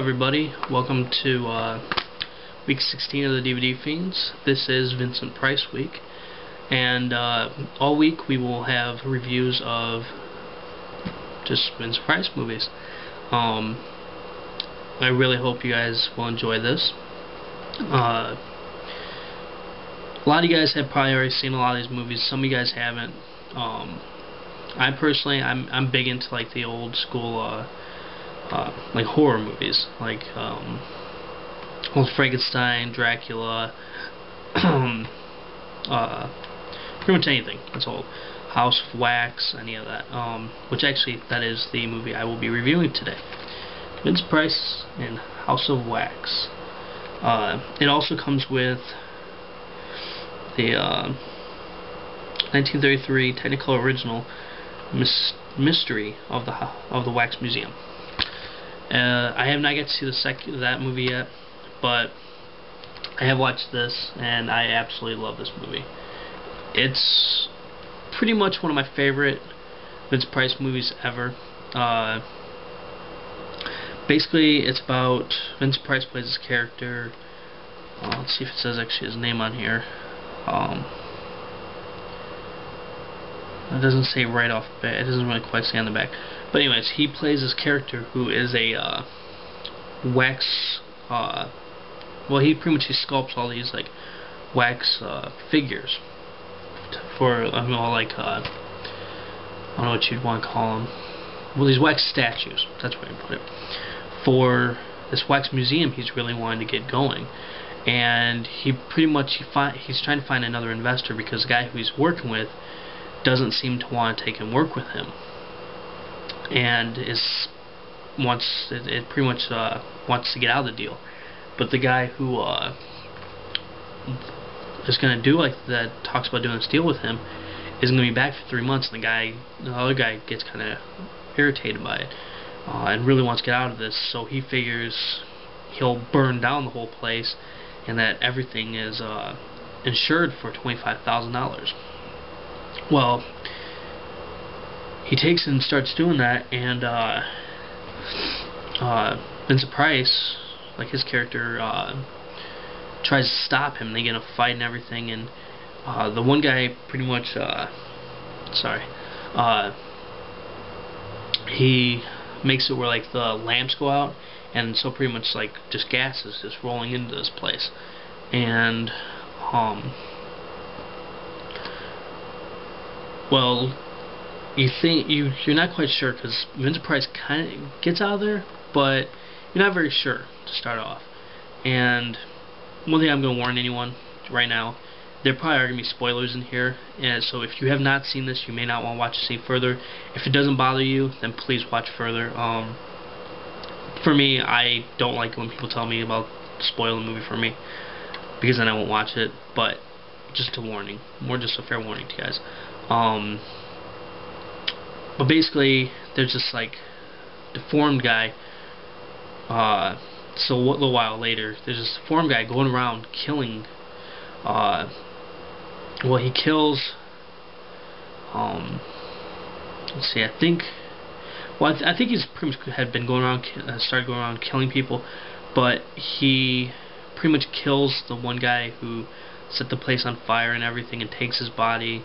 everybody, welcome to week 16 of the DVDFiends. This is Vincent Price week, and all week we will have reviews of just Vincent Price movies. I really hope you guys will enjoy this. A lot of you guys have probably already seen a lot of these movies. Some of you guys haven't. I personally, I'm big into like the old school like horror movies, like old Frankenstein, Dracula, pretty much anything that's old. House of Wax, any of that. Which actually, that is the movie I will be reviewing today. Vincent Price in House of Wax. It also comes with the 1933 Technicolor original Mystery of the Wax Museum. I have not yet to see that movie yet, but I have watched this, and I absolutely love this movie. It's pretty much one of my favorite Vincent Price movies ever. Basically, it's about Vincent Price plays this character. Let's see if it says actually his name on here. It doesn't say right off the bat. It doesn't really quite say on the back. But anyways, he plays this character who is a wax. Well, he pretty much sculpts all these like wax figures for like I don't know what you'd want to call them. Well, these wax statues. That's where I put it. For this wax museum, he's really wanting to get going, and he pretty much he's trying to find another investor because the guy who he's working with doesn't seem to want to take and work with him, and pretty much wants to get out of the deal. But the guy who is going to do like that, talks about doing this deal with him, isn't going to be back for 3 months, and the other guy gets kind of irritated by it and really wants to get out of this. So he figures he'll burn down the whole place, and that everything is insured for $25,000. Well, he takes and starts doing that, and Vincent Price, like his character, tries to stop him. They get in a fight and everything, and the one guy pretty much, he makes it where like the lamps go out, and so pretty much like just gas is just rolling into this place, and well, you're not quite sure because Vincent Price kind of gets out of there, but you're not very sure to start off. And one thing I'm going to warn anyone right now, there probably are going to be spoilers in here, and so if you have not seen this, you may not want to watch this any further. If it doesn't bother you, then please watch further. For me, I don't like when people tell me about spoiling the movie for me, because then I won't watch it. But just a warning, more just a fair warning to you guys. But basically, there's this like deformed guy. So a little while later, there's this deformed guy going around killing. Well, he kills. Let's see. I think he's pretty much had been going around, started going around killing people, but he pretty much kills the one guy who set the place on fire and everything, and takes his body.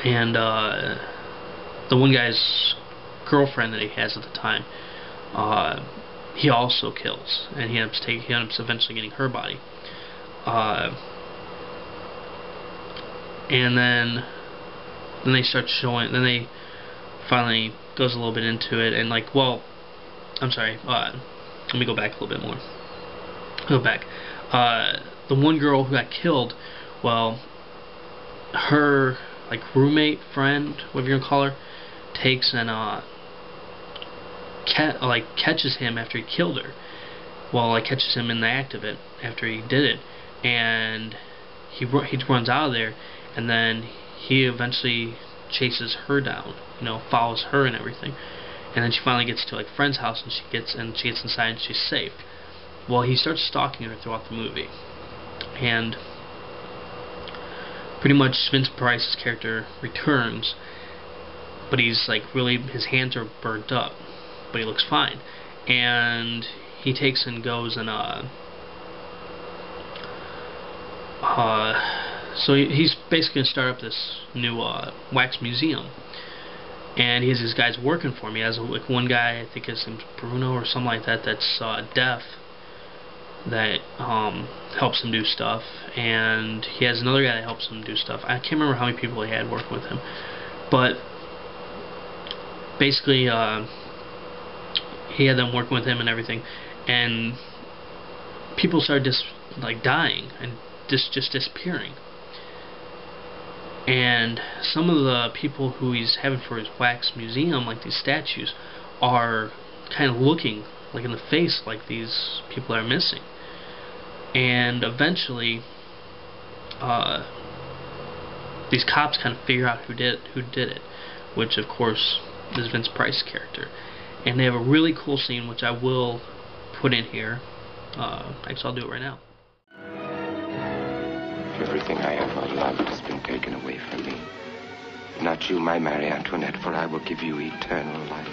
And the one guy's girlfriend that he has at the time, he also kills, and he ends up eventually getting her body. And then they start showing. Then they finally goes a little bit into it, and like, well, I'm sorry. Let me go back a little bit more. Go back. The one girl who got killed, well, her like roommate, friend, whatever you're gonna call her, takes and catches him after he killed her. Well, like catches him in the act of it after he did it, and he runs out of there, and then he eventually chases her down, follows her and everything, and then she finally gets to like friend's house, and she gets inside and she's safe. Well, he starts stalking her throughout the movie, and pretty much Vincent Price's character returns, but he's like really, his hands are burnt up, but he looks fine. And he takes and goes and so he's basically going to start up this new wax museum, and he has these guys working for him. He has like one guy, I think his name's Bruno or something like that, that's deaf, that helps him do stuff, and he has another guy that helps him do stuff. I can't remember how many people he had working with him, but basically he had them working with him and everything, and people started just like dying and just disappearing. And some of the people who he's having for his wax museum, like these statues, are kind of looking like in the face like these people are missing. And eventually these cops kind of figure out who did it, which of course is Vincent Price's character. And they have a really cool scene which I will put in here. Actually, I'll do it right now. Everything I ever loved has been taken away from me. Not you, my Marie Antoinette, for I will give you eternal life.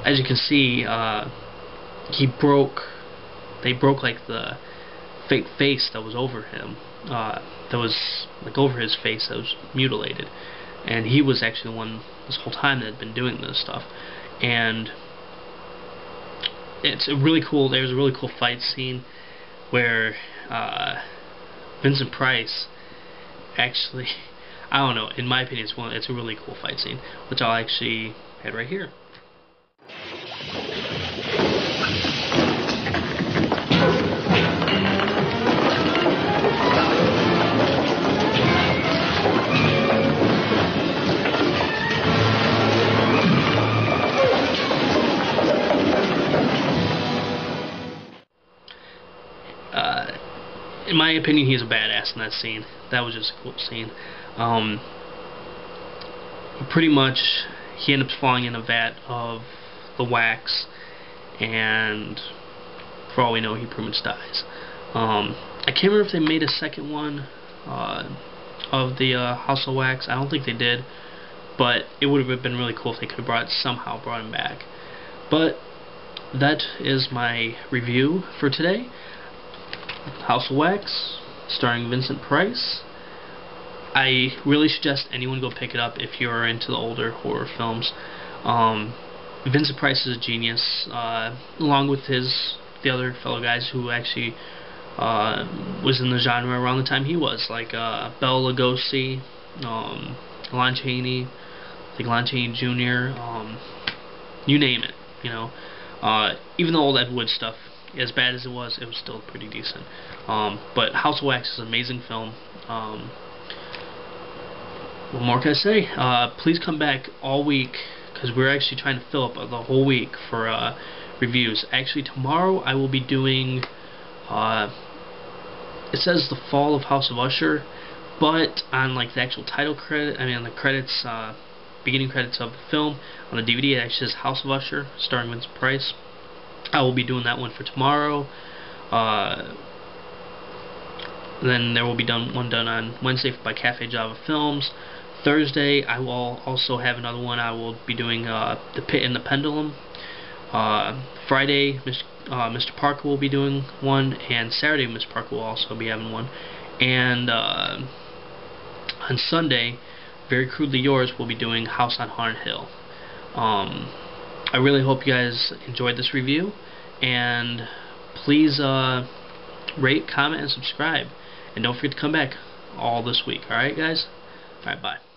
As you can see, they broke like the fake face that was over him, that was like over his face, that was mutilated. And he was actually the one this whole time that had been doing this stuff. And it's a really cool, there's a really cool fight scene where Vincent Price actually, I don't know, in my opinion it's a really cool fight scene, which I'll actually have right here. In my opinion, he's a badass in that scene. That was just a cool scene. Pretty much, he ended up falling in a vat of the wax, and for all we know, he pretty much dies. I can't remember if they made a second one of the House of Wax. I don't think they did, but it would have been really cool if they could have somehow brought him back. But that is my review for today. House of Wax, starring Vincent Price. I really suggest anyone go pick it up if you're into the older horror films. Vincent Price is a genius, along with the other fellow guys who actually was in the genre around the time he was, like Bela Lugosi, Lon Chaney, I think Lon Chaney Jr., you name it, you know. Even the old Ed Wood stuff, as bad as it was still pretty decent. But House of Wax is an amazing film. What more can I say? Please come back all week, because we're actually trying to fill up the whole week for reviews. Actually, tomorrow I will be doing, it says The Fall of House of Usher, but on like the actual title credit, I mean on the credits, beginning credits of the film, on the DVD it actually says House of Usher, starring Vincent Price. I will be doing that one for tomorrow. Then there will be one done on Wednesday by Cafe Java Films. Thursday I will also have another one. I will be doing The Pit and the Pendulum. Friday Mr. Parker will be doing one, and Saturday Mr. Parker will also be having one. And on Sunday, Very Crudely Yours will be doing House on Haunted Hill. I really hope you guys enjoyed this review, and please rate, comment, and subscribe, and don't forget to come back all this week. Alright guys? Alright, bye.